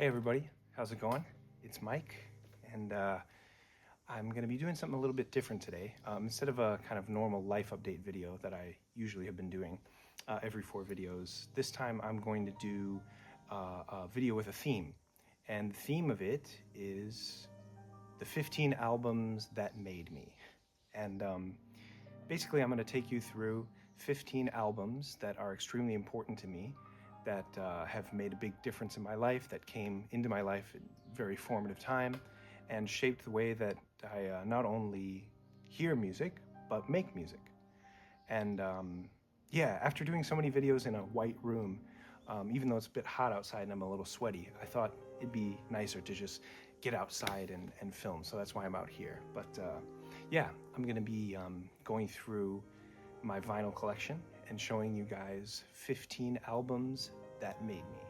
Hey everybody, how's it going? It's Mike, and I'm going to be doing something a little bit different today. Instead of a kind of normal life update video that I usually have been doing every 4 videos, this time I'm going to do a video with a theme. And the theme of it is the 15 albums that made me. And basically I'm going to take you through 15 albums that are extremely important to me, that have made a big difference in my life, that came into my life at a very formative time and shaped the way that I not only hear music, but make music. And yeah, after doing so many videos in a white room, even though it's a bit hot outside and I'm a little sweaty, I thought it'd be nicer to just get outside and film. So that's why I'm out here. But yeah, I'm gonna be going through my vinyl collection and showing you guys 15 albums that made me.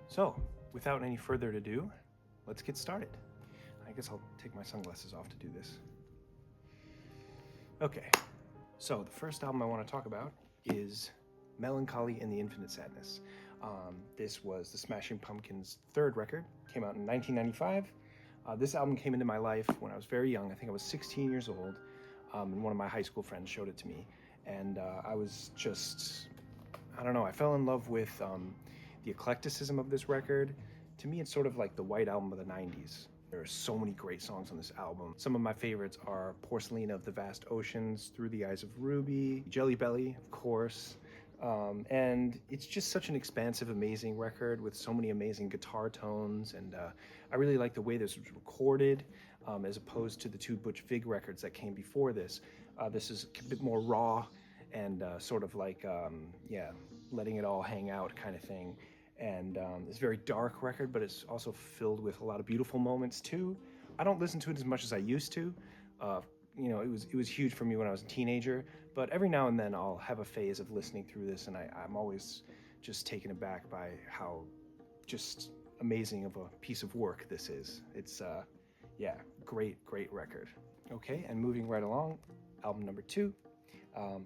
So, without any further ado, let's get started. I guess I'll take my sunglasses off to do this. Okay, so the first album I want to talk about is Melancholy and the Infinite Sadness. This was the Smashing Pumpkins' 3rd record, came out in 1995. This album came into my life when I was very young. I think I was 16 years old, and one of my high school friends showed it to me. And I was just, I don't know, I fell in love with the eclecticism of this record. To me, it's sort of like the White Album of the 90s. There are so many great songs on this album. Some of my favorites are Porcelain of the Vast Oceans, Through the Eyes of Ruby, Jelly Belly, of course. And it's just such an expansive, amazing record with so many amazing guitar tones. And I really like the way this was recorded, as opposed to the 2 Butch Vig records that came before this. This is a bit more raw and sort of like, yeah, letting it all hang out kind of thing. And it's a very dark record, but it's also filled with a lot of beautiful moments too. I don't listen to it as much as I used to. You know, it was huge for me when I was a teenager, but every now and then I'll have a phase of listening through this, and I'm always just taken aback by how just amazing of a piece of work this is. It's, yeah, great record. Okay, and moving right along, album number 2,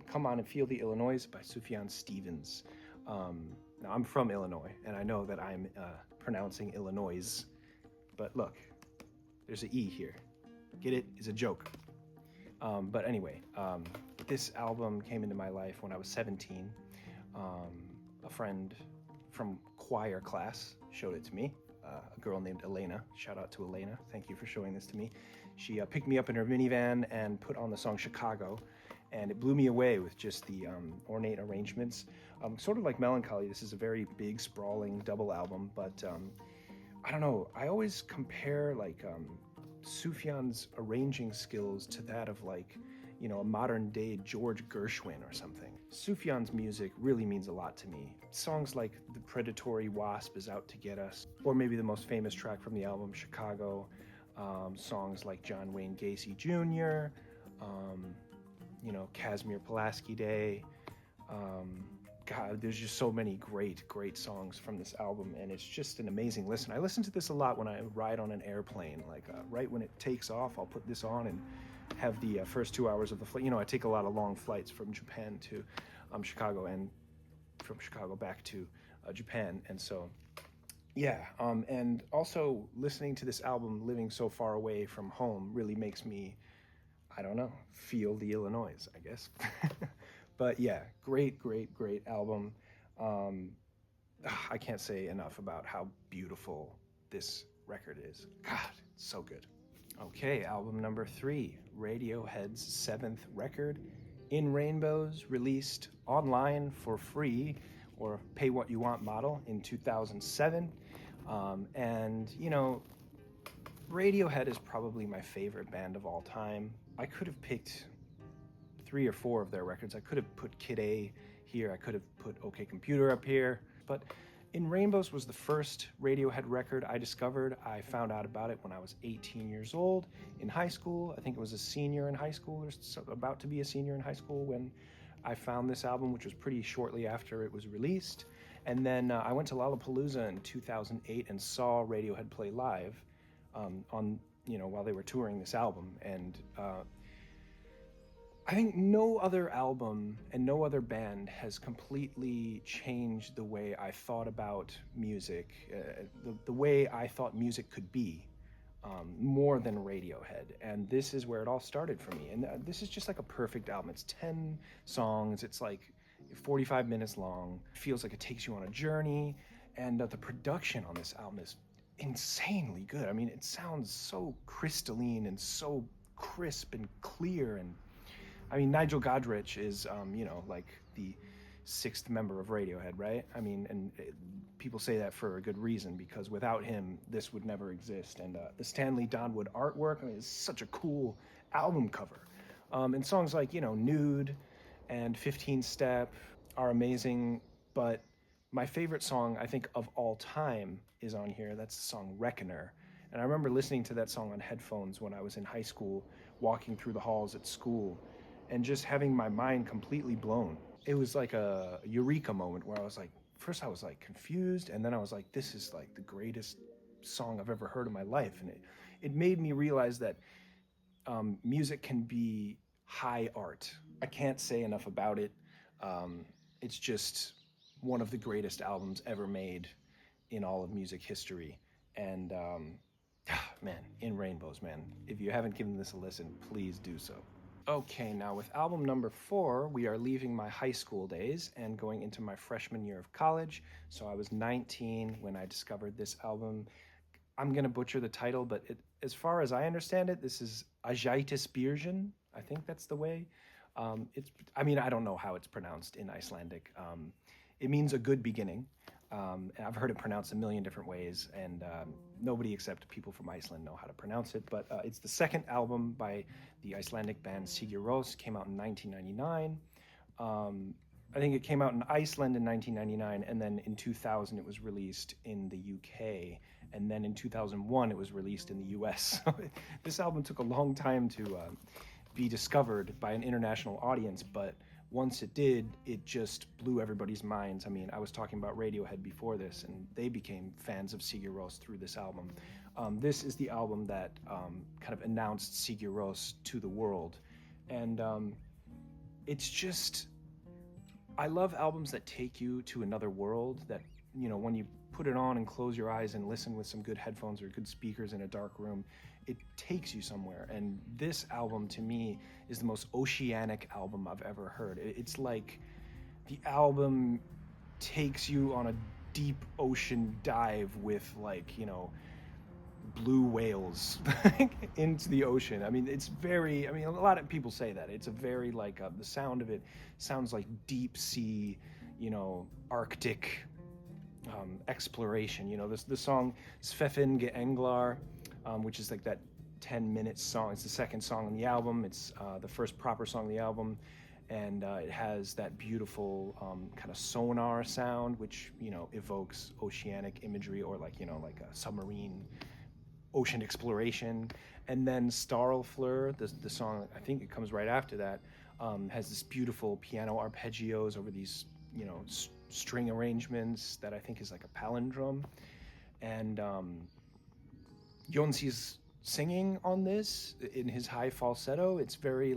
Come On and Feel the Illinoise by Sufjan Stevens. Now, I'm from Illinois, and I know that I'm pronouncing Illinois, but look, there's an E here. Get it? It's a joke. But anyway, this album came into my life when I was 17. A friend from choir class showed it to me, a girl named Elena. Shout out to Elena. Thank you for showing this to me. She picked me up in her minivan and put on the song Chicago, and it blew me away with just the ornate arrangements. Sort of like Melancholy, this is a very big, sprawling double album, but I don't know, I always compare like Sufjan's arranging skills to that of like, you know, a modern day George Gershwin or something. Sufjan's music really means a lot to me. Songs like The Predatory Wasp is Out to Get Us, or maybe the most famous track from the album, Chicago, songs like John Wayne Gacy Jr., you know, Casimir Pulaski Day. God, there's just so many great songs from this album, and it's just an amazing listen. I listen to this a lot when I ride on an airplane. Like right when it takes off, I'll put this on and have the first 2 hours of the flight. You know, I take a lot of long flights from Japan to Chicago, and from Chicago back to Japan, and so yeah. And also listening to this album, living so far away from home, really makes me, I don't know, feel the Illinois, I guess. But yeah, great album. I can't say enough about how beautiful this record is. God, it's so good. Okay, album number 3, Radiohead's 7th record, In Rainbows, released online for free or pay what you want model in 2007. And you know, Radiohead is probably my favorite band of all time. I could have picked 3 or 4 of their records. I could have put Kid A here. I could have put OK Computer up here. But In Rainbows was the first Radiohead record I discovered. I found out about it when I was 18 years old in high school. I think it was a senior in high school, or about to be a senior in high school, when I found this album, which was pretty shortly after it was released. And then I went to Lollapalooza in 2008 and saw Radiohead play live on, you know, while they were touring this album. And I think no other album and no other band has completely changed the way I thought about music, the way I thought music could be, more than Radiohead. And this is where it all started for me. And this is just like a perfect album. It's 10 songs, it's like 45 minutes long. It feels like it takes you on a journey. And the production on this album is insanely good. I mean, it sounds so crystalline and so crisp and clear. And I mean, Nigel Godrich is, like the sixth member of Radiohead, right? I mean, and people say that for a good reason, because without him, this would never exist. And the Stanley Donwood artwork, I mean, it's such a cool album cover. And songs like, Nude and 15 Step are amazing, but my favorite song, I think, of all time is on here. That's the song Reckoner. And I remember listening to that song on headphones when I was in high school, walking through the halls at school, and just having my mind completely blown. It was like a eureka moment where I was like, first I was like confused, and then I was like, this is like the greatest song I've ever heard in my life. And it made me realize that music can be high art. I can't say enough about it. It's just one of the greatest albums ever made in all of music history. And man, In Rainbows, man. If you haven't given this a listen, please do so. Okay, now with album number 4, we are leaving my high school days and going into my freshman year of college. So I was 19 when I discovered this album. I'm going to butcher the title, but as far as I understand it, this is Ágætis byrjun. I think that's the way. I don't know how it's pronounced in Icelandic. It means a good beginning. And I've heard it pronounced a million different ways, and nobody except people from Iceland know how to pronounce it. But it's the second album by the Icelandic band Sigur Rós. Came out in 1999. I think it came out in Iceland in 1999, and then in 2000 it was released in the UK, and then in 2001 it was released in the US. So this album took a long time to be discovered by an international audience, but once it did, it just blew everybody's minds. I mean, I was talking about Radiohead before this, and they became fans of Sigur Rós through this album. This is the album that kind of announced Sigur Rós to the world. And it's just, I love albums that take you to another world, that, when you put it on and close your eyes and listen with some good headphones or good speakers in a dark room, it takes you somewhere. And this album, to me, is the most oceanic album I've ever heard. It's like the album takes you on a deep ocean dive with, blue whales into the ocean. I mean, a lot of people say that. It's a very, the sound of it sounds like deep sea, Arctic exploration. The song Svefin Ge Englar, which is like that 10-minute song. It's the second song on the album. It's the first proper song on the album, and it has that beautiful kind of sonar sound, which evokes oceanic imagery, or like a submarine ocean exploration. And then Starlfleur, the song, I think it comes right after that, has this beautiful piano arpeggios over these string arrangements that I think is like a palindrome. And Jonsi's singing on this in his high falsetto. It's very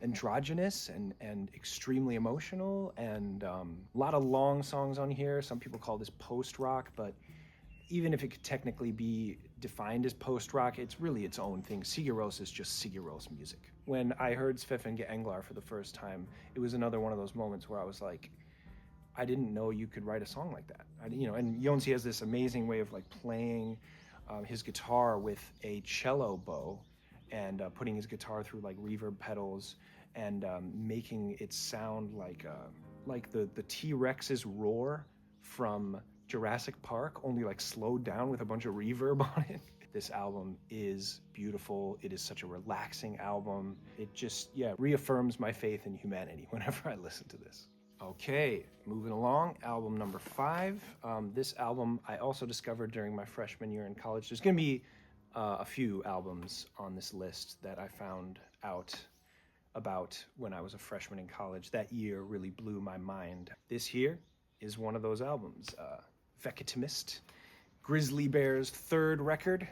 androgynous and extremely emotional, and a lot of long songs on here. Some people call this post-rock, but even if it could technically be defined as post-rock, it's really its own thing. Sigur Rós is just Sigur Rós music. When I heard Svefn Ge Englar for the first time, it was another one of those moments where I was like, I didn't know you could write a song like that. And Jonsi has this amazing way of playing his guitar with a cello bow, and putting his guitar through reverb pedals, and making it sound like the T-Rex's roar from Jurassic Park, only slowed down with a bunch of reverb on it. This album is beautiful. It is such a relaxing album. It just, reaffirms my faith in humanity whenever I listen to this. Okay, moving along, album number 5. This album I also discovered during my freshman year in college. There's going to be a few albums on this list that I found out about when I was a freshman in college. That year really blew my mind. This here is one of those albums, Veckatimest, Grizzly Bear's third record.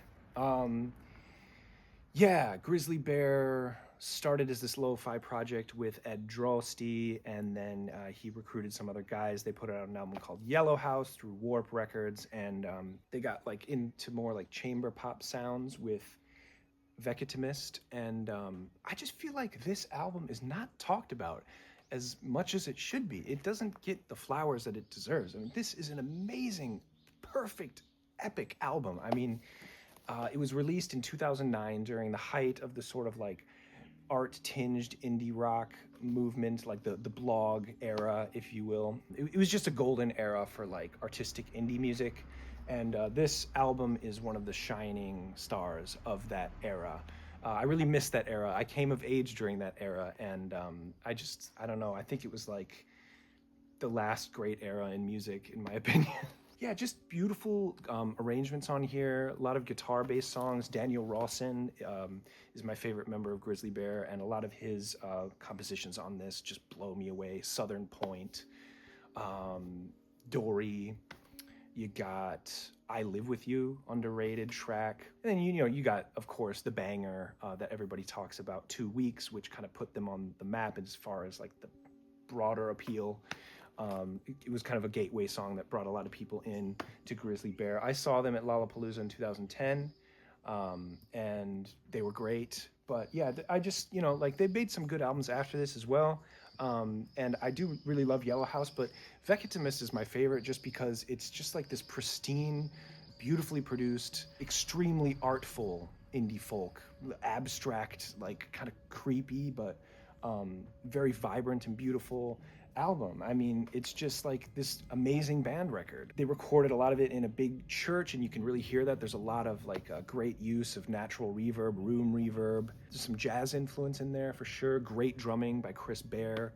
Grizzly Bear started as this lo-fi project with Ed Drosty, and then he recruited some other guys. They put out an album called Yellow House through Warp Records, and they got like into more like chamber pop sounds with Veckatimest, and I just feel like this album is not talked about as much as it should be. It doesn't get the flowers that it deserves. I mean, this is an amazing, perfect, epic album. I mean, it was released in 2009 during the height of the sort of like art-tinged indie rock movement, like the blog era, if you will. It was just a golden era for like artistic indie music, and this album is one of the shining stars of that era. I really miss that era. I came of age during that era, and I don't know, I think it was like the last great era in music, in my opinion. Yeah, just beautiful arrangements on here. A lot of guitar-based songs. Daniel Rawson is my favorite member of Grizzly Bear, and a lot of his compositions on this just blow me away. Southern Point, Dory. You got I Live With You, underrated track. And then, you got, of course, the banger that everybody talks about, 2 Weeks, which kind of put them on the map as far as like the broader appeal. It was kind of a gateway song that brought a lot of people in to Grizzly Bear. I saw them at Lollapalooza in 2010, and they were great. But yeah, I just, like they made some good albums after this as well. And I do really love Yellow House, but Veckatimest is my favorite just because it's just like this pristine, beautifully produced, extremely artful indie folk, abstract, like kind of creepy, but very vibrant and beautiful album. I mean, it's just like this amazing band record. They recorded a lot of it in a big church, and you can really hear that. There's a lot of like great use of natural reverb, room reverb. There's some jazz influence in there for sure. Great drumming by Chris Bear.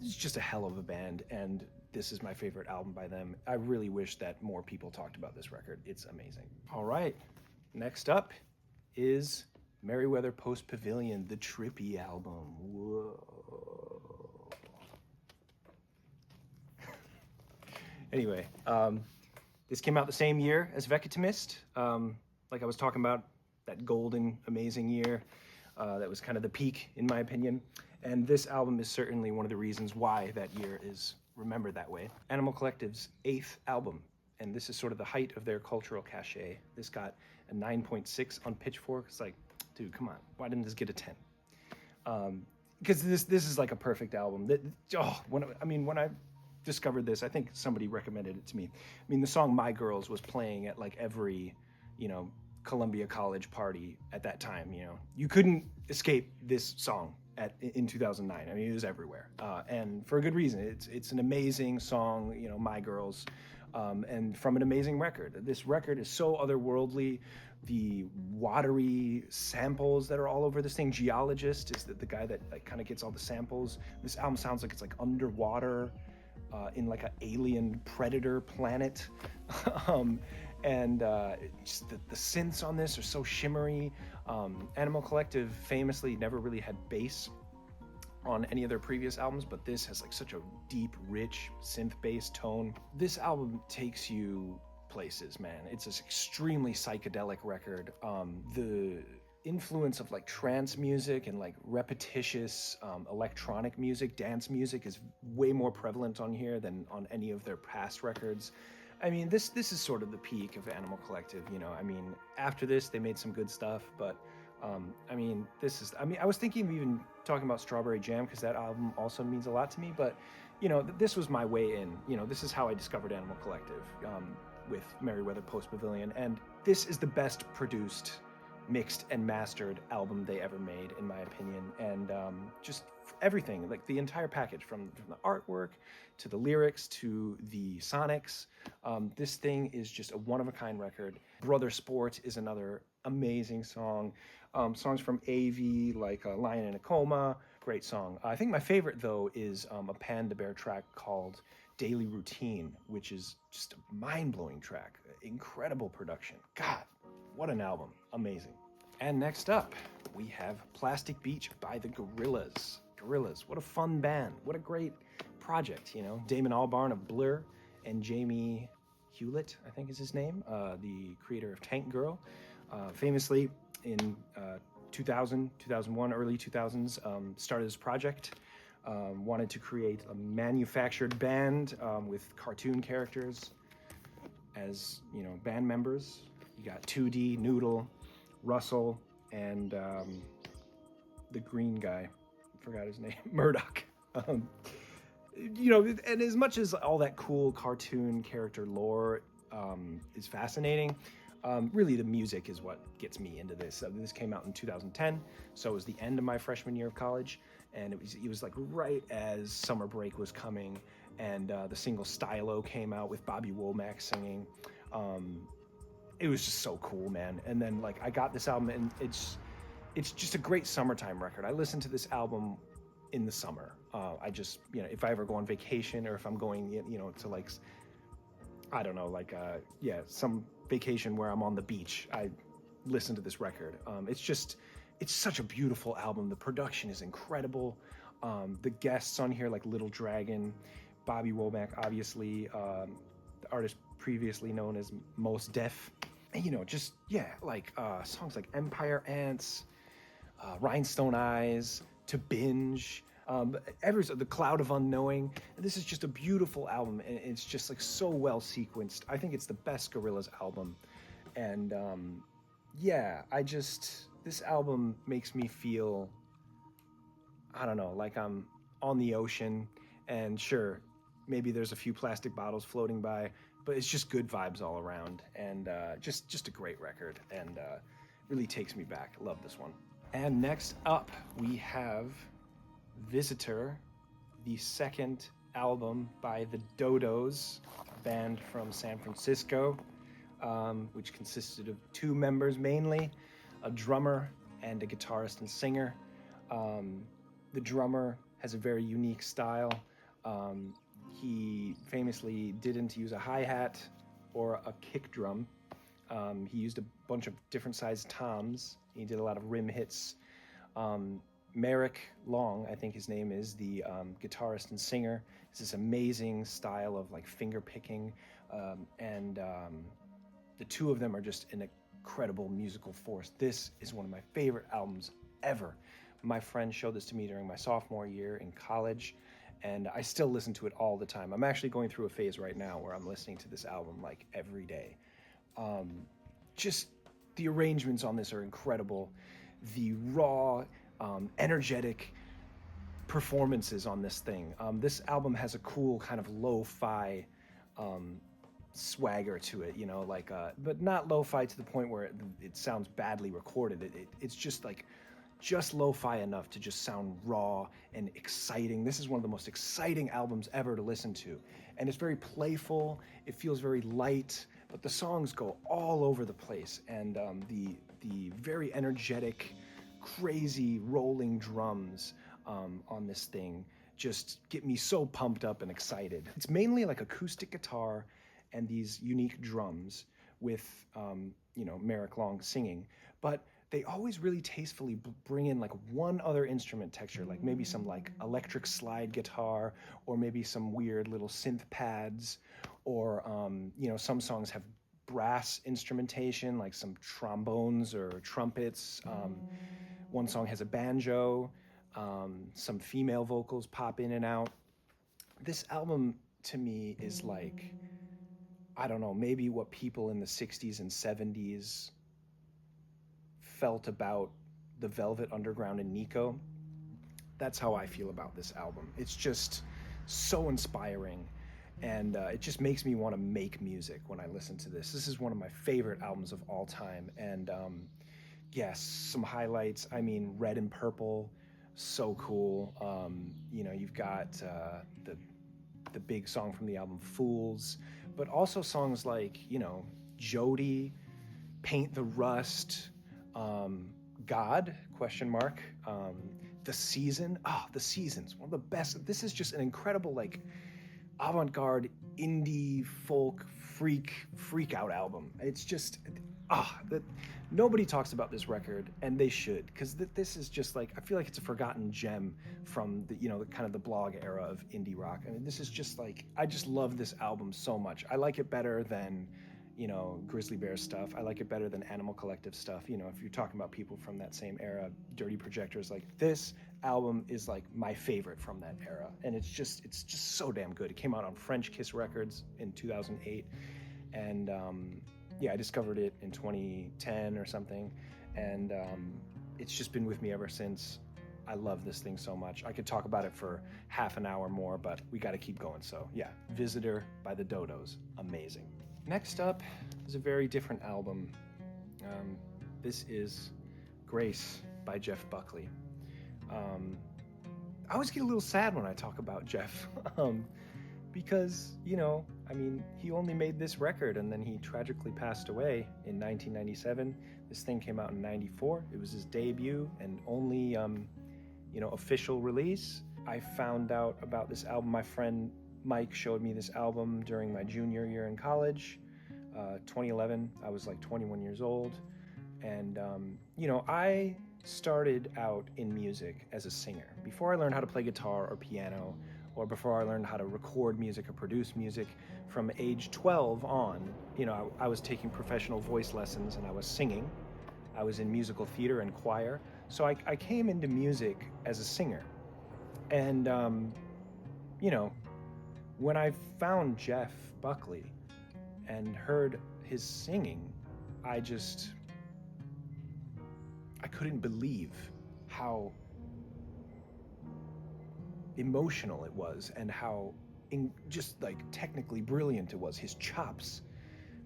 It's just a hell of a band, and this is my favorite album by them. I really wish that more people talked about this record. It's amazing. All right, next up is Merriweather Post Pavilion, the Trippy album. Whoa. Anyway, this came out the same year as Veckatimest. Like I was talking about, that golden, amazing year. That was kind of the peak, in my opinion. And this album is certainly one of the reasons why that year is remembered that way. Animal Collective's 8th album, and this is sort of the height of their cultural cachet. This got a 9.6 on Pitchfork. It's like, dude, come on, why didn't this get a 10? Because this is like a perfect album. When I discovered this, I think somebody recommended it to me. I mean, the song My Girls was playing at like every, Columbia College party at that time. You couldn't escape this song in 2009. I mean, it was everywhere, and for a good reason. It's an amazing song, My Girls, and from an amazing record. This record is so otherworldly. The watery samples that are all over this thing. Geologist is the guy that like kind of gets all the samples. This album sounds like it's like underwater, in like an alien predator planet. And just the synths on this are so shimmery. Animal Collective famously never really had bass on any of their previous albums, but this has like such a deep, rich synth bass tone. This album takes you places, man. It's this extremely psychedelic record. The influence of like trance music and like repetitious electronic music, dance music is way more prevalent on here than on any of their past records. I mean, this is sort of the peak of Animal Collective, I mean, after this they made some good stuff, but I was thinking of even talking about Strawberry Jam because that album also means a lot to me, but this was my way in. This is how I discovered Animal Collective, with Merriweather Post Pavilion, and this is the best produced, mixed and mastered album they ever made, in my opinion. And just everything, like the entire package, from the artwork to the lyrics to the sonics. This thing is just a one-of-a-kind record. Brother Sport is another amazing song. Songs from AV, like Lion in a Coma, great song. I think my favorite, though, is a Panda Bear track called Daily Routine, which is just a mind-blowing track. Incredible production. God, what an album. Amazing. And next up, we have Plastic Beach by the Gorillaz. Gorillaz, what a fun band. What a great project, Damon Albarn of Blur and Jamie Hewlett, I think is his name, the creator of Tank Girl. Famously, in 2000, 2001, early 2000s, started this project. Wanted to create a manufactured band with cartoon characters as, band members. You got 2D, Noodle, Russell, and the green guy. I forgot his name. Murdoch. And as much as all that cool cartoon character lore is fascinating, really the music is what gets me into this. This came out in 2010, so it was the end of my freshman year of college, and it was like right as summer break was coming, and the single Stylo came out with Bobby Womack singing. It was just so cool, man. And then like I got this album, and it's just a great summertime record. I listened to this album in the summer. I just, if I ever go on vacation, or if I'm going, to like, I don't know, like, some vacation where I'm on the beach, I listen to this record. It's such a beautiful album. The production is incredible. The guests on here, like Little Dragon, Bobby Womack, obviously, the artist previously known as Mos Def. And, songs like Empire Ants, Rhinestone Eyes, To Binge, The Cloud of Unknowing. This is just a beautiful album, and it's just like so well sequenced. I think it's the best Gorillaz album. And this album makes me feel, I don't know, like I'm on the ocean, and sure, maybe there's a few plastic bottles floating by, but it's just good vibes all around, and just a great record, and really takes me back. Love this one. And next up, we have Visitor, the second album by the Dodos, band from San Francisco, which consisted of two members mainly, a drummer and a guitarist and singer. The drummer has a very unique style. He famously didn't use a hi-hat or a kick drum. He used a bunch of different sized toms. He did a lot of rim hits. Merrick Long, I think his name is, the guitarist and singer. It's this amazing style of like finger picking, and the two of them are just an incredible musical force. This is one of my favorite albums ever. My friend showed this to me during my sophomore year in college, and I still listen to it all the time. I'm actually going through a phase right now where I'm listening to this album like every day. Just the arrangements on this are incredible. The raw, energetic performances on this thing. This album has a cool kind of lo-fi swagger to it, but not lo-fi to the point where it sounds badly recorded. It's just like, just lo-fi enough to just sound raw and exciting. This is one of the most exciting albums ever to listen to. And it's very playful, it feels very light, but the songs go all over the place. And the very energetic, crazy rolling drums on this thing just get me so pumped up and excited. It's mainly like acoustic guitar and these unique drums with, Merrick Long singing, but they always really tastefully bring in like one other instrument texture, like maybe some like electric slide guitar, or maybe some weird little synth pads, or, some songs have brass instrumentation, like some trombones or trumpets. One song has a banjo, some female vocals pop in and out. This album to me is like, I don't know, maybe what people in the 60s and 70s felt about the Velvet Underground and Nico. That's how I feel about this album. It's just so inspiring, and it just makes me want to make music when I listen to this. This is one of my favorite albums of all time, and yes, some highlights. I mean, Red and Purple, so cool. You've got the big song from the album, Fools, but also songs like, Jody, Paint the Rust, God, ? The Season. The Season's one of the best. This is just an incredible, like, avant-garde indie folk freak out album. It's just that nobody talks about this record, and they should, because this is just like, I feel like it's a forgotten gem from the the kind of the blog era of indie rock. I mean, this is just like, I just love this album so much. I like it better than Grizzly Bear stuff. I like it better than Animal Collective stuff. If you're talking about people from that same era, Dirty Projectors, like this album is like my favorite from that era, and it's just so damn good. It came out on French Kiss Records in 2008, and I discovered it in 2010 or something, and it's just been with me ever since. I love this thing so much. I could talk about it for half an hour more, but we got to keep going. So yeah, Visitor by the Dodos, amazing. Next up is a very different album. This is Grace by Jeff Buckley. I always get a little sad when I talk about Jeff, because, he only made this record and then he tragically passed away in 1997. This thing came out in 94. It was his debut and only, official release. I found out about this album. My friend Mike showed me this album during my junior year in college, 2011. I was like 21 years old. And, I started out in music as a singer. Before I learned how to play guitar or piano, or before I learned how to record music or produce music, from age 12 on, I was taking professional voice lessons and I was singing. I was in musical theater and choir. So I came into music as a singer. And, when I found Jeff Buckley and heard his singing, I couldn't believe how emotional it was and how just like technically brilliant it was, his chops.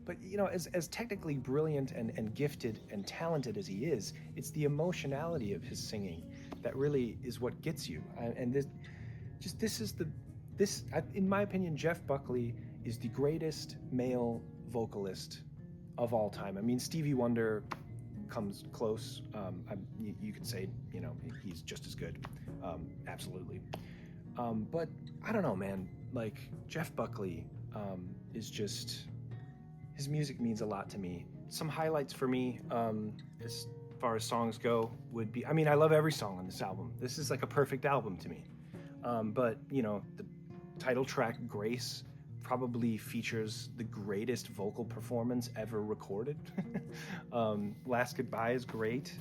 But as technically brilliant and gifted and talented as he is, it's the emotionality of his singing that really is what gets you. And in my opinion, Jeff Buckley is the greatest male vocalist of all time. I mean, Stevie Wonder comes close. You could say, he's just as good. Absolutely. But I don't know, man. Like, Jeff Buckley is just... His music means a lot to me. Some highlights for me, as far as songs go, would be... I love every song on this album. This is like a perfect album to me. But, the title track, Grace, probably features the greatest vocal performance ever recorded. Last Goodbye is great.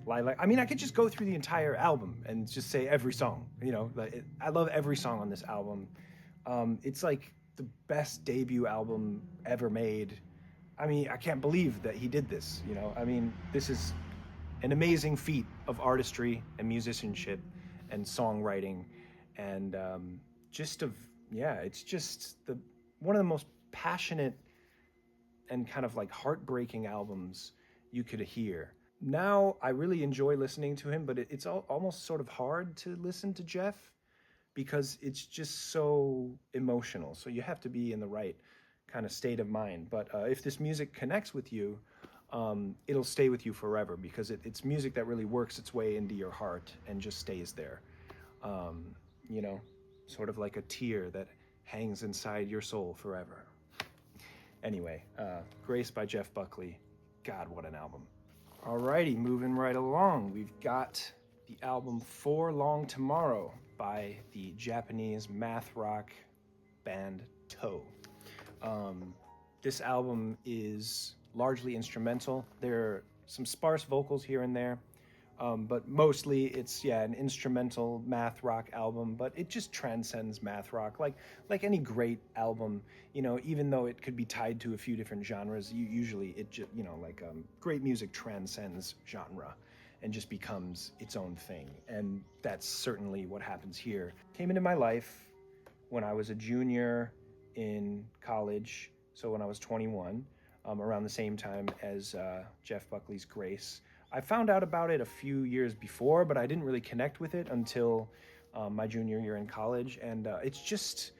Lilac. I could just go through the entire album and just say every song. I love every song on this album. It's like the best debut album ever made. I can't believe that he did this. This is an amazing feat of artistry and musicianship and songwriting, and it's just one of the most passionate and kind of like heartbreaking albums you could hear. Now I really enjoy listening to him, but it's almost sort of hard to listen to Jeff because it's just so emotional. So you have to be in the right kind of state of mind. But if this music connects with you, it'll stay with you forever because it's music that really works its way into your heart and just stays there. Sort of like a tear that hangs inside your soul forever. Anyway, Grace by Jeff Buckley. God, what an album. Alrighty, moving right along. We've got the album For Long Tomorrow by the Japanese math rock band Toe. This album is largely instrumental. There are some sparse vocals here and there, but mostly it's an instrumental math rock album, but it just transcends math rock like any great album. Even though it could be tied to a few different genres, usually it just great music transcends genre and just becomes its own thing, and that's certainly what happens here. Came into my life when I was a junior in college, so when I was 21, around the same time as Jeff Buckley's Grace. I found out about it a few years before, but I didn't really connect with it until my junior year in college. And it's just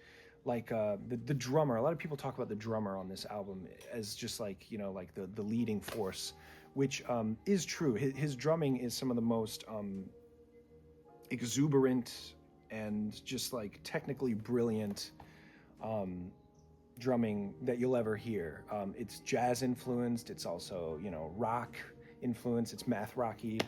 like the drummer. A lot of people talk about the drummer on this album as just like the leading force, which is true. His drumming is some of the most exuberant and just like technically brilliant drumming that you'll ever hear. It's jazz influenced. It's also rock influence. It's math rocky.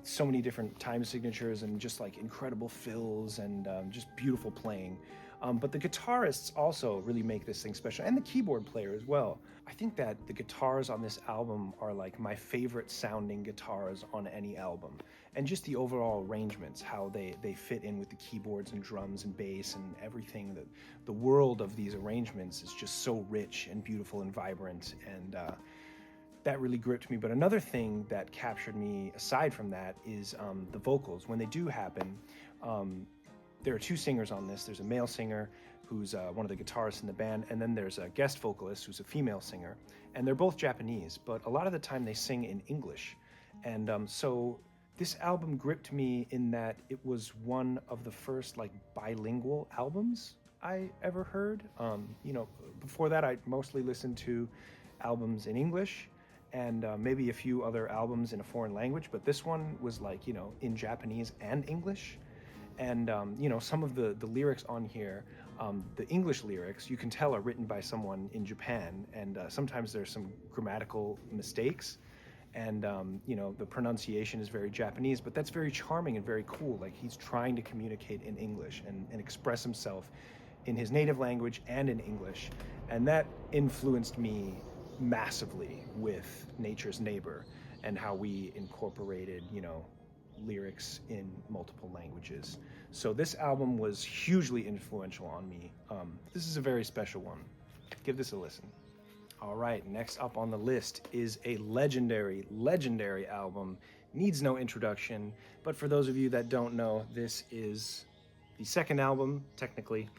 So many different time signatures and just like incredible fills and just beautiful playing. But the guitarists also really make this thing special, and the keyboard player as well. I think that the guitars on this album are like my favorite sounding guitars on any album. And just the overall arrangements, how they fit in with the keyboards and drums and bass and everything. The world of these arrangements is just so rich and beautiful and vibrant, and that really gripped me. But another thing that captured me aside from that is the vocals. When they do happen, there are two singers on this. There's a male singer who's one of the guitarists in the band, and then there's a guest vocalist who's a female singer. And they're both Japanese, but a lot of the time they sing in English. And so this album gripped me in that it was one of the first like bilingual albums I ever heard. Before that I mostly listened to albums in English and maybe a few other albums in a foreign language, but this one was like, in Japanese and English. And, some of the lyrics on here, the English lyrics, you can tell are written by someone in Japan. And sometimes there's some grammatical mistakes. And, the pronunciation is very Japanese, but that's very charming and very cool. Like, he's trying to communicate in English and express himself in his native language and in English. And that influenced me massively with Nature's Neighbor and how we incorporated, lyrics in multiple languages. So this album was hugely influential on me. This is a very special one. Give this a listen. All right, next up on the list is a legendary album. Needs no introduction, but for those of you that don't know, this is the second album, technically,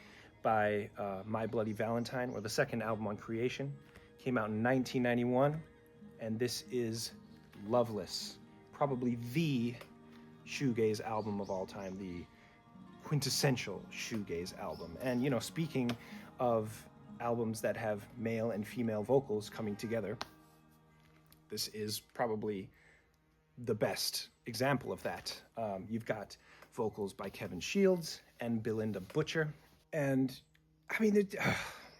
by My Bloody Valentine, or the second album on Creation. Came out in 1991, and this is Loveless, probably the shoegaze album of all time, the quintessential shoegaze album. And speaking of albums that have male and female vocals coming together, this is probably the best example of that. You've got vocals by Kevin Shields and Belinda Butcher, and I mean,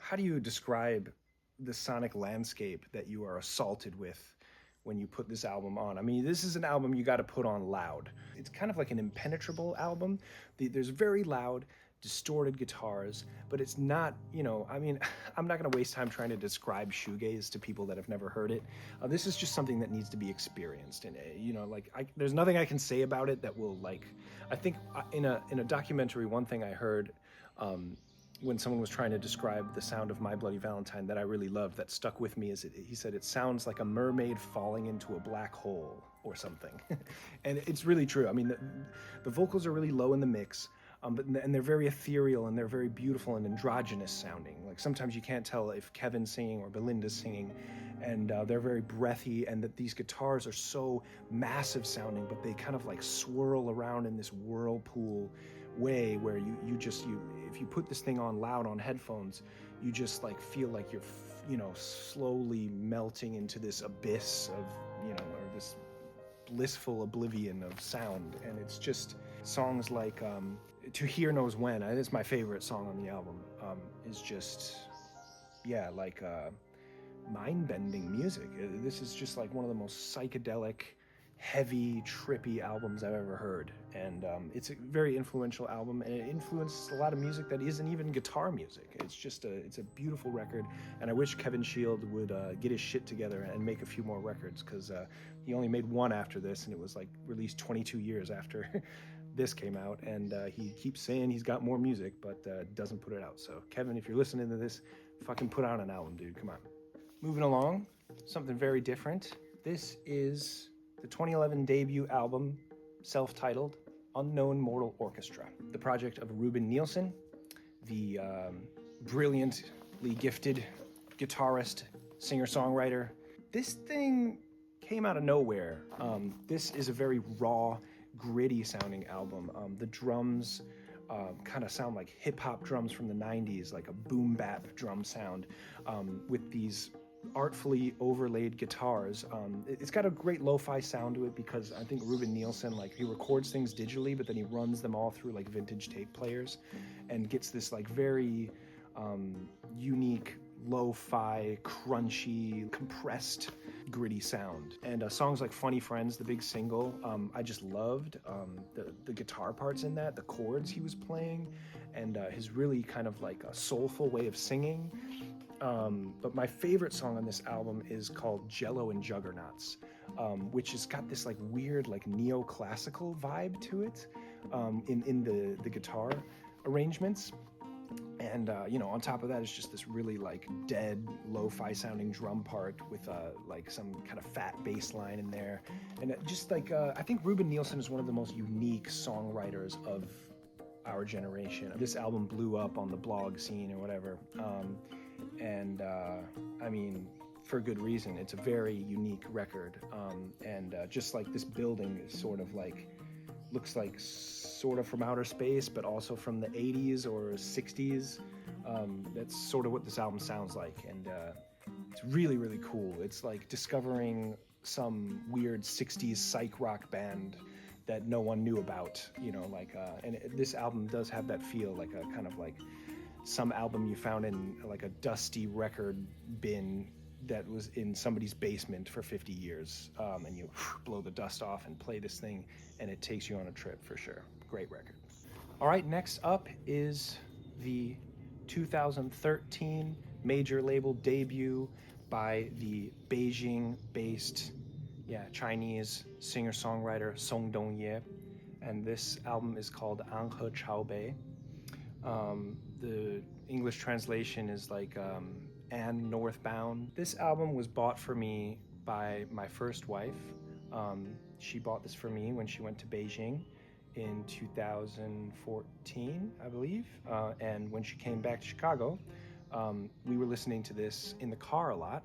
how do you describe the sonic landscape that you are assaulted with when you put this album on? I mean, this is an album you got to put on loud. It's kind of like an impenetrable album. There's very loud, distorted guitars, but it's not, I'm not going to waste time trying to describe shoegaze to people that have never heard it. This is just something that needs to be experienced. And, there's nothing I can say about it that will, I think in a documentary, one thing I heard, when someone was trying to describe the sound of My Bloody Valentine that I really loved, that stuck with me, is he said it sounds like a mermaid falling into a black hole or something. And it's really true. I mean, the vocals are really low in the mix, and they're very ethereal and they're very beautiful and androgynous sounding. Like sometimes you can't tell if Kevin's singing or Belinda's singing, and they're very breathy, and that these guitars are so massive sounding, but they kind of like swirl around in this whirlpool way where you if you put this thing on loud on headphones, you just like feel like you're slowly melting into this abyss of or this blissful oblivion of sound. And it's just songs like To Hear Knows When, it's my favorite song on the album, is just mind-bending music. This is just like one of the most psychedelic, heavy, trippy albums I've ever heard. And it's a very influential album, and it influenced a lot of music that isn't even guitar music. It's a beautiful record, and I wish Kevin Shield would get his shit together and make a few more records, because he only made one after this, and it was like released 22 years after this came out, and he keeps saying he's got more music, but doesn't put it out. So Kevin, if you're listening to this, fucking put out an album, dude, come on. Moving along, something very different. This is the 2011 debut album, self-titled, Unknown Mortal Orchestra, the project of Ruben Nielsen, the brilliantly gifted guitarist, singer-songwriter. This thing came out of nowhere. This is a very raw, gritty-sounding album. The drums kind of sound like hip-hop drums from the 90s, like a boom-bap drum sound, with these artfully overlaid guitars. It's got a great lo-fi sound to it, because I think Ruben Nielsen, he records things digitally, but then he runs them all through vintage tape players and gets this very unique lo-fi, crunchy, compressed, gritty sound. And songs like Funny Friends, the big single, I just loved the guitar parts in that, the chords he was playing, and his really kind of like a soulful way of singing. But my favorite song on this album is called Jello and Juggernauts, which has got this like weird like neoclassical vibe to it in the guitar arrangements. And on top of that is just this really like dead lo-fi sounding drum part with like some kind of fat bass line in there. And just like I think Ruben Nielsen is one of the most unique songwriters of our generation. This album blew up on the blog scene or whatever. I mean, for good reason. It's a very unique record. Just like this building is sort of like, looks like sort of from outer space, but also from the 80s or 60s. That's sort of what this album sounds like. And it's really, really cool. It's like discovering some weird 60s psych rock band that no one knew about, this album does have that feel, like a kind of like some album you found in like a dusty record bin that was in somebody's basement for 50 years, and you blow the dust off and play this thing, and it takes you on a trip for sure. Great record. All right, next up is the 2013 major label debut by the Beijing-based, Chinese singer-songwriter Song Dongye, and this album is called 安和桥北. The English translation is like and Northbound. This album was bought for me by my first wife. She bought this for me when she went to Beijing in 2014, I believe. And when she came back to Chicago, we were listening to this in the car a lot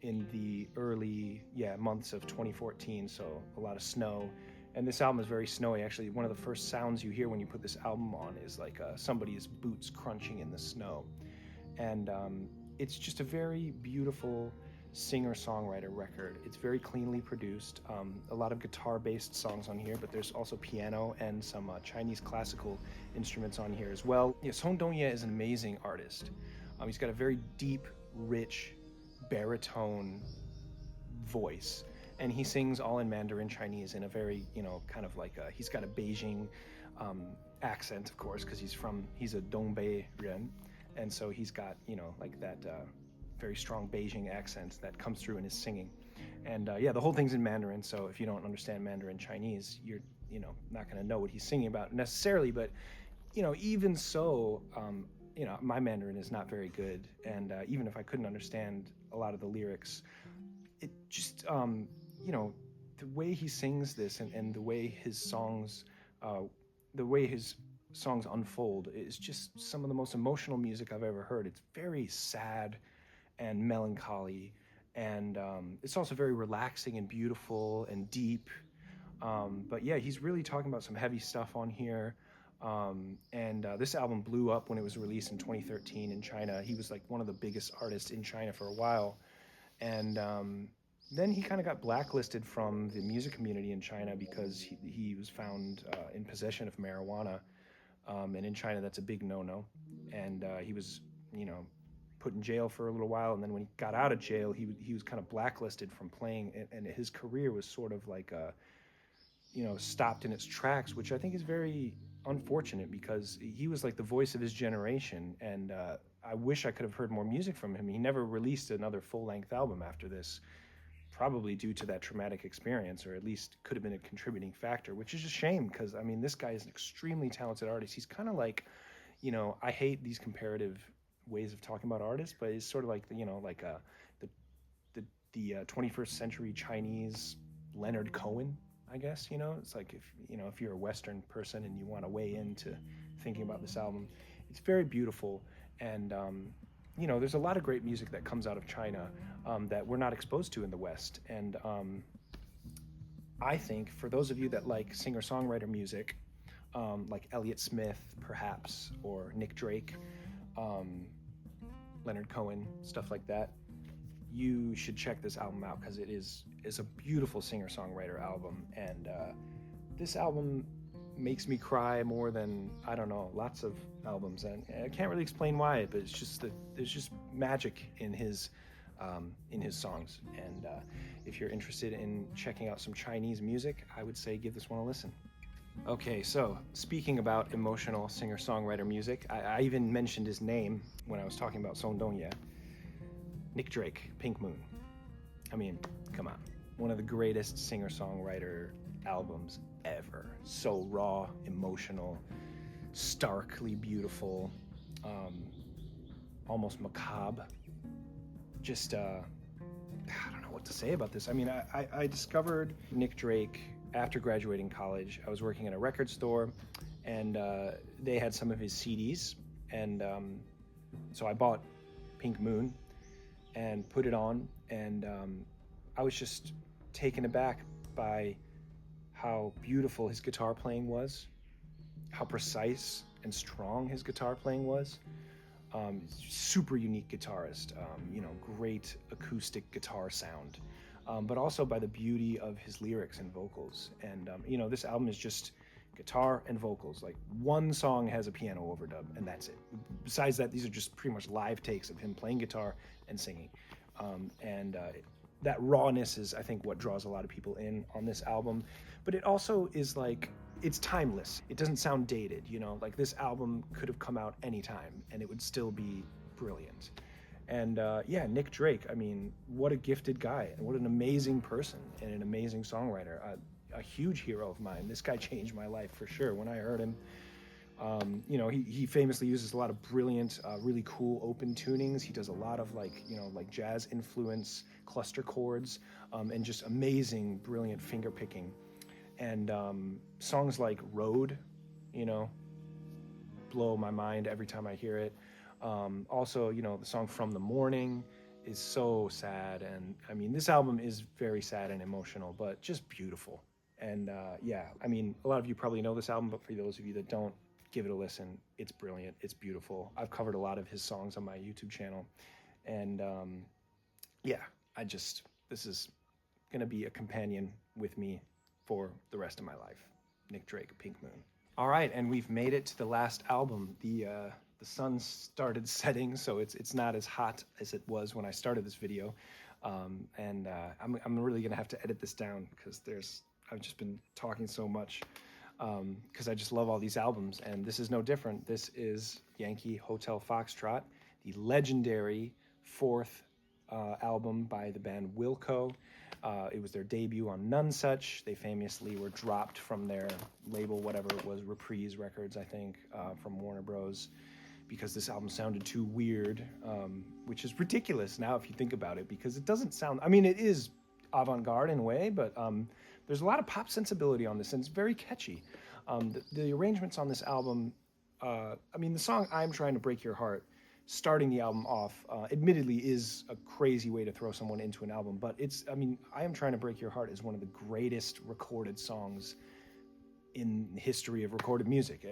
in the early months of 2014, so a lot of snow. And this album is very snowy. Actually, one of the first sounds you hear when you put this album on is like somebody's boots crunching in the snow. And it's just a very beautiful singer-songwriter record. It's very cleanly produced. A lot of guitar-based songs on here, but there's also piano and some Chinese classical instruments on here as well. Song Dongye is an amazing artist. He's got a very deep, rich, baritone voice. And he sings all in Mandarin Chinese in a very, kind of like he's got a Beijing accent, of course, because he's a Dongbei Ren. And so he's got, like that very strong Beijing accent that comes through in his singing. And the whole thing's in Mandarin. So if you don't understand Mandarin Chinese, you're, not going to know what he's singing about necessarily. But, even so, my Mandarin is not very good. And even if I couldn't understand a lot of the lyrics, it just, the way he sings this and the way his songs unfold is just some of the most emotional music I've ever heard. It's very sad and melancholy, and it's also very relaxing and beautiful and deep. But he's really talking about some heavy stuff on here. This album blew up when it was released in 2013 in China. He was like one of the biggest artists in China for a while. And then he kind of got blacklisted from the music community in China because he was found in possession of marijuana. And in China, that's a big no-no. And he was, put in jail for a little while. And then when he got out of jail, he was kind of blacklisted from playing. And his career was sort of like, stopped in its tracks, which I think is very unfortunate because he was like the voice of his generation. And I wish I could have heard more music from him. He never released another full-length album after this, probably due to that traumatic experience, or at least could have been a contributing factor, which is a shame because, this guy is an extremely talented artist. He's kind of like, I hate these comparative ways of talking about artists, but it's sort of like, the 21st century Chinese Leonard Cohen, I guess, It's like if you're a Western person and you want to weigh into thinking about this album, it's very beautiful. And, there's a lot of great music that comes out of China that we're not exposed to in the West. And I think for those of you that like singer-songwriter music, like Elliott Smith, perhaps, or Nick Drake, Leonard Cohen, stuff like that, you should check this album out because it is a beautiful singer-songwriter album. And this album makes me cry more than, I don't know, lots of albums. And I can't really explain why, but it's just that there's just magic in his songs. And if you're interested in checking out some Chinese music, I would say give this one a listen. Okay, so speaking about emotional singer-songwriter music, I even mentioned his name when I was talking about Song Dong-ye. Nick Drake, Pink Moon. I mean, come on. One of the greatest singer-songwriter albums ever. So raw, emotional, starkly beautiful, almost macabre. Just, I don't know what to say about this. I mean, I discovered Nick Drake after graduating college. I was working at a record store, and they had some of his CDs, and so I bought Pink Moon and put it on, and I was just taken aback by how beautiful his guitar playing was, how precise and strong his guitar playing was. Super unique guitarist, great acoustic guitar sound, but also by the beauty of his lyrics and vocals. And, this album is just guitar and vocals. Like, one song has a piano overdub, and that's it. Besides that, these are just pretty much live takes of him playing guitar and singing. That rawness is, I think, what draws a lot of people in on this album. But it also is like, it's timeless. It doesn't sound dated, like this album could have come out anytime and it would still be brilliant. And Nick Drake, I mean, what a gifted guy and what an amazing person and an amazing songwriter. A huge hero of mine. This guy changed my life for sure. When I heard him, he famously uses a lot of brilliant, really cool open tunings. He does a lot of like jazz influence, cluster chords, and just amazing, brilliant finger picking. And songs like Road, blow my mind every time I hear it. Also, the song From the Morning is so sad. And I mean, this album is very sad and emotional, but just beautiful. And I mean, a lot of you probably know this album, but for those of you that don't, give it a listen. It's brilliant. It's beautiful. I've covered a lot of his songs on my YouTube channel. And this is going to be a companion with me for the rest of my life. Nick Drake, Pink Moon. All right, and we've made it to the last album. The sun started setting, so it's not as hot as it was when I started this video. I'm really going to have to edit this down because I've just been talking so much. Because I just love all these albums, and this is no different. This is Yankee Hotel Foxtrot, the legendary fourth album by the band Wilco. It was their debut on Nonesuch. They famously were dropped from their label, whatever it was, Reprise Records, I think, from Warner Bros., because this album sounded too weird, which is ridiculous now if you think about it, because it doesn't sound, I mean, it is avant-garde in a way, but there's a lot of pop sensibility on this, and it's very catchy. The arrangements on this album, the song I'm Trying to Break Your Heart, starting the album off, admittedly is a crazy way to throw someone into an album, but I Am Trying to Break Your Heart is one of the greatest recorded songs in the history of recorded music.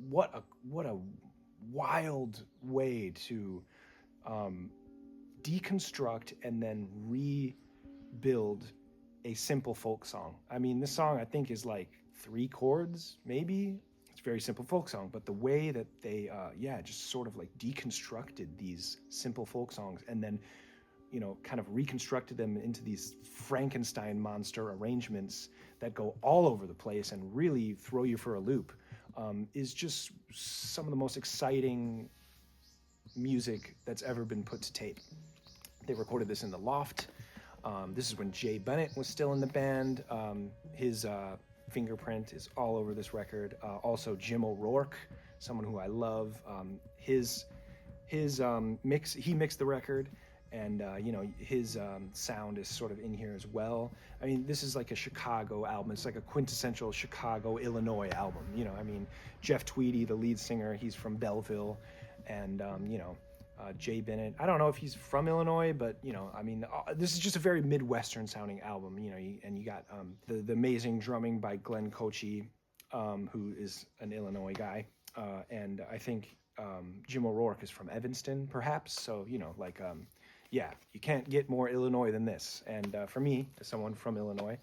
What a wild way to deconstruct and then rebuild a simple folk song. I mean, this song I think is like 3 chords, maybe. It's a very simple folk song, but the way that they, just sort of like deconstructed these simple folk songs and then, kind of reconstructed them into these Frankenstein monster arrangements that go all over the place and really throw you for a loop, is just some of the most exciting music that's ever been put to tape. They recorded this in the loft. This is when Jay Bennett was still in the band. His fingerprint is all over this record. Also Jim O'Rourke, someone who I love. His mix, he mixed the record, and his sound is sort of in here as well. I mean, this is like a Chicago album. It's like a quintessential Chicago, Illinois album. Jeff Tweedy, the lead singer, he's from Belleville, and Jay Bennett, I don't know if he's from Illinois, but this is just a very Midwestern sounding album. And you got the amazing drumming by Glenn Cochee, who is an Illinois guy, and I think Jim O'Rourke is from Evanston, perhaps. So you can't get more Illinois than this. And for me, as someone from Illinois,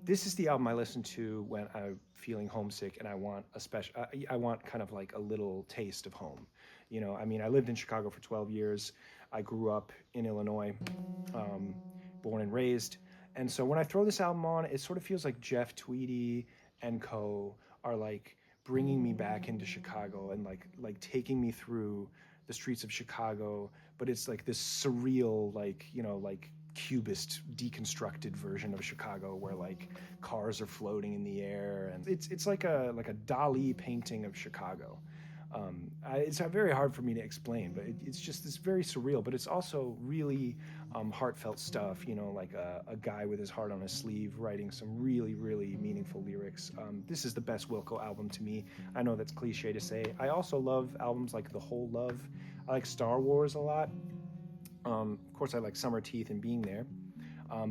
This is the album I listen to when I'm feeling homesick and I want I want kind of like a little taste of home. You know, I mean, I lived in Chicago for 12 years. I grew up in Illinois, born and raised. And so when I throw this album on, it sort of feels like Jeff Tweedy and co. are like bringing me back into Chicago and like taking me through the streets of Chicago. But it's like this surreal, like, you know, like cubist deconstructed version of Chicago where like cars are floating in the air, and it's like a Dali painting of Chicago. It's very hard for me to explain, but it's just this very surreal, but it's also really heartfelt stuff, you know, like a guy with his heart on his sleeve writing some really, really meaningful lyrics. This is the best Wilco album to me. I know that's cliche to say. I also love albums like The Whole Love. I like Star Wars a lot. Of course, I like Summer Teeth and Being There.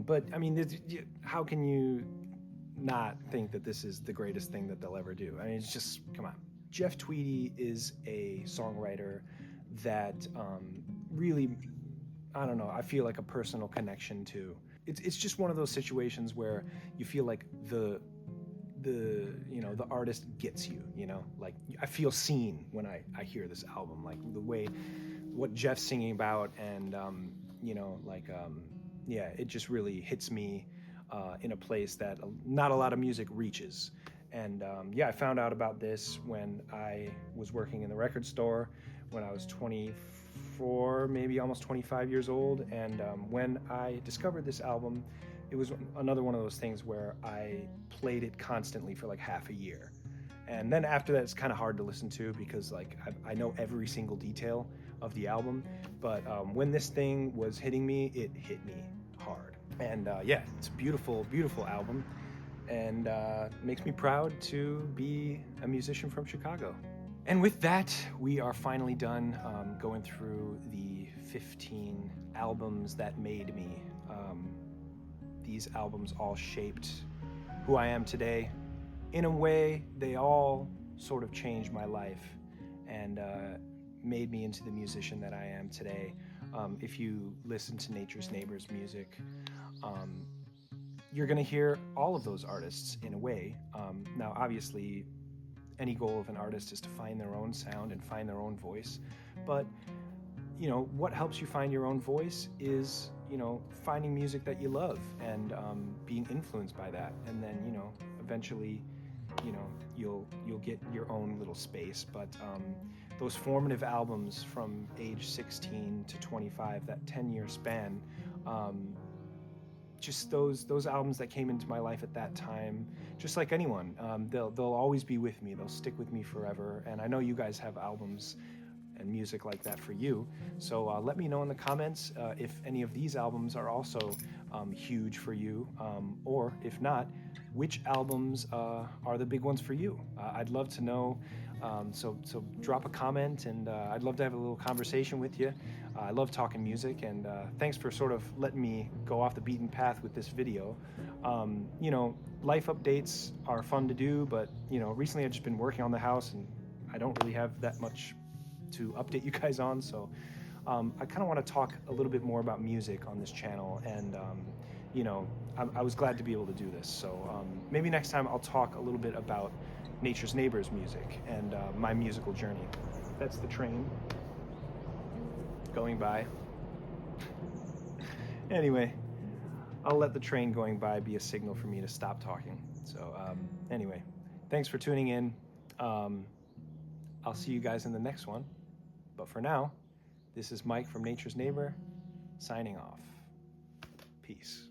But, I mean, how can you not think that this is the greatest thing that they'll ever do? I mean, it's just, come on. Jeff Tweedy is a songwriter that really, I don't know, I feel like a personal connection to. It's just one of those situations where you feel like the you know, the artist gets you, you know? Like, I feel seen when I hear this album, like the way, what Jeff's singing about, and, you know, like, yeah, it just really hits me in a place that not a lot of music reaches. And yeah, I found out about this when I was working in the record store when I was 24, maybe almost 25 years old. And when I discovered this album, it was another one of those things where I played it constantly for like half a year. And then after that, it's kind of hard to listen to because like I know every single detail of the album. But when this thing was hitting me, it hit me hard. And yeah, it's a beautiful, beautiful album. And makes me proud to be a musician from Chicago. And with that, we are finally done going through the 15 albums that made me. These albums all shaped who I am today. In a way, they all sort of changed my life and made me into the musician that I am today. If you listen to Nature's Neighbors music, you're going to hear all of those artists in a way. Now, obviously, any goal of an artist is to find their own sound and find their own voice. But, you know, what helps you find your own voice is, you know, finding music that you love and being influenced by that. And then, you know, eventually, you know, you'll get your own little space. But those formative albums from age 16 to 25, that 10-year span, just those albums that came into my life at that time, just like anyone, they'll always be with me. They'll stick with me forever. And I know you guys have albums and music like that for you. So let me know in the comments if any of these albums are also huge for you, or if not, which albums are the big ones for you. I'd love to know. So drop a comment, and I'd love to have a little conversation with you. I love talking music, and thanks for sort of letting me go off the beaten path with this video. You know, life updates are fun to do, but, you know, recently I've just been working on the house, and I don't really have that much to update you guys on, so I kind of want to talk a little bit more about music on this channel, and you know, I was glad to be able to do this. So maybe next time I'll talk a little bit about Nature's Neighbors music and my musical journey. That's the train going by. Anyway, I'll let the train going by be a signal for me to stop talking. So anyway, thanks for tuning in. I'll see you guys in the next one. But for now, this is Mike from Nature's Neighbor, signing off. Peace.